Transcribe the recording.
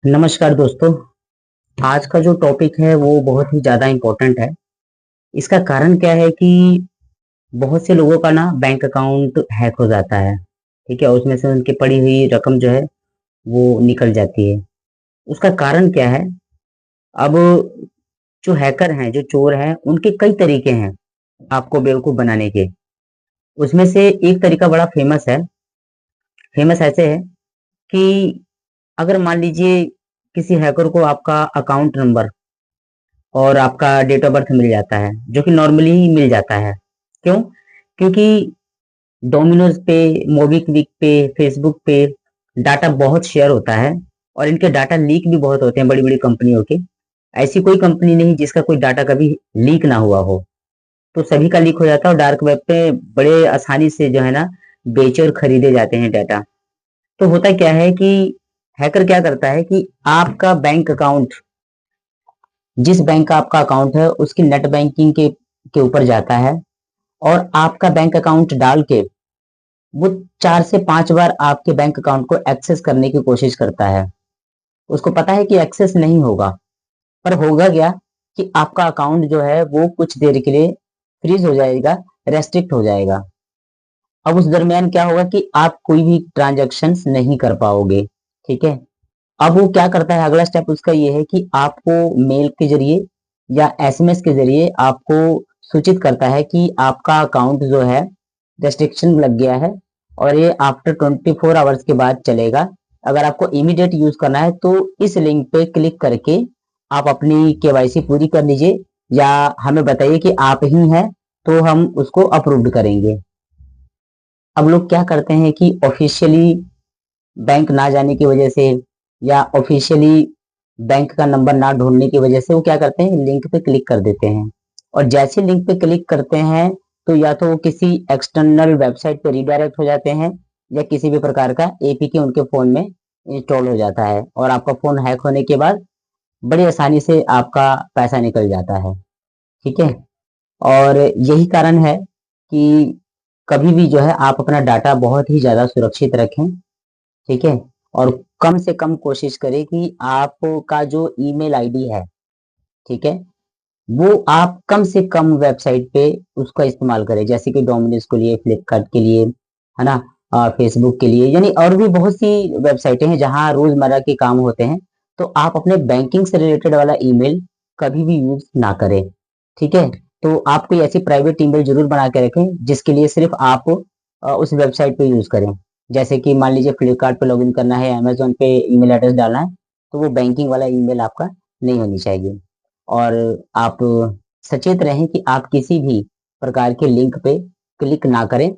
नमस्कार दोस्तों। आज का जो टॉपिक है वो बहुत ही ज़्यादा इम्पोर्टेंट है। इसका कारण क्या है कि बहुत से लोगों का ना बैंक अकाउंट हैक हो जाता है। ठीक है, उसमें से उनकी पड़ी हुई रकम जो है वो निकल जाती है। उसका कारण क्या है? अब जो हैकर हैं, जो चोर हैं, उनके कई तरीके हैं आपको बेवकूफ़ बनाने के। उसमें से एक तरीका बड़ा फेमस है। फेमस ऐसे है कि अगर मान लीजिए किसी हैकर को आपका अकाउंट नंबर और आपका डेट ऑफ बर्थ मिल जाता है, जो कि नॉर्मली ही मिल जाता है। क्यों? क्योंकि डोमिनोज पे, मोबिक्विक पे, फेसबुक पे डाटा बहुत शेयर होता है और इनके डाटा लीक भी बहुत होते हैं बड़ी बड़ी कंपनियों के। ऐसी कोई कंपनी नहीं जिसका कोई डाटा कभी लीक ना हुआ हो। तो सभी का लीक हो जाता है और डार्क वेब पे बड़े आसानी से जो है ना बेचे और खरीदे जाते हैं डाटा। तो होता क्या है कि हैकर क्या करता है कि आपका बैंक अकाउंट, जिस बैंक का आपका अकाउंट है उसकी नेट बैंकिंग के ऊपर जाता है और आपका बैंक अकाउंट डाल के वो 4 से 5 बार आपके बैंक अकाउंट को एक्सेस करने की कोशिश करता है। उसको पता है कि एक्सेस नहीं होगा, पर होगा क्या कि आपका अकाउंट जो है वो कुछ देर के लिए फ्रीज हो जाएगा, रेस्ट्रिक्ट हो जाएगा। अब उस दरमियान क्या होगा कि आप कोई भी ट्रांजैक्शंस नहीं कर पाओगे। ठीक है। अब वो क्या करता है, अगला स्टेप उसका ये है कि आपको मेल के जरिए या एसएमएस के जरिए आपको सूचित करता है कि आपका अकाउंट जो है रेस्ट्रिक्शन लग गया है और ये आफ्टर 24 आवर्स के बाद चलेगा। अगर आपको इमीडिएट यूज करना है तो इस लिंक पे क्लिक करके आप अपनी केवाईसी पूरी कर लीजिए या हमें बताइए कि आप ही हैं, तो हम उसको अप्रूव्ड करेंगे। अब लोग क्या करते हैं कि ऑफिशियली बैंक ना जाने की वजह से या ऑफिशियली बैंक का नंबर ना ढूंढने की वजह से वो क्या करते हैं, लिंक पे क्लिक कर देते हैं। और जैसे लिंक पे क्लिक करते हैं तो या तो वो किसी एक्सटर्नल वेबसाइट पे रिडायरेक्ट हो जाते हैं या किसी भी प्रकार का एपीके उनके फोन में इंस्टॉल हो जाता है और आपका फोन हैक होने के बाद बड़ी आसानी से आपका पैसा निकल जाता है। ठीक है। और यही कारण है कि कभी भी जो है आप अपना डाटा बहुत ही ज्यादा सुरक्षित रखें। ठीक है। और कम से कम कोशिश करें कि आपका जो ईमेल आईडी है, ठीक है, वो आप कम से कम वेबसाइट पे उसका इस्तेमाल करें, जैसे कि डोमिनोज के लिए, फ्लिपकार्ट के लिए, है ना, फेसबुक के लिए, यानी और भी बहुत सी वेबसाइटें हैं जहां रोजमर्रा के काम होते हैं। तो आप अपने बैंकिंग से रिलेटेड वाला ईमेल कभी भी यूज ना करें। ठीक है। तो आप कोई ऐसी प्राइवेट ईमेल जरूर बना के रखें जिसके लिए सिर्फ आप उस वेबसाइट पे यूज करें। जैसे कि मान लीजिए फ्लिपकार्ट पे लॉगिन करना है, अमेजोन पे ईमेल एड्रेस डालना है, तो वो बैंकिंग वाला ईमेल आपका नहीं होनी चाहिए। और आप सचेत रहें कि आप किसी भी प्रकार के लिंक पे क्लिक ना करें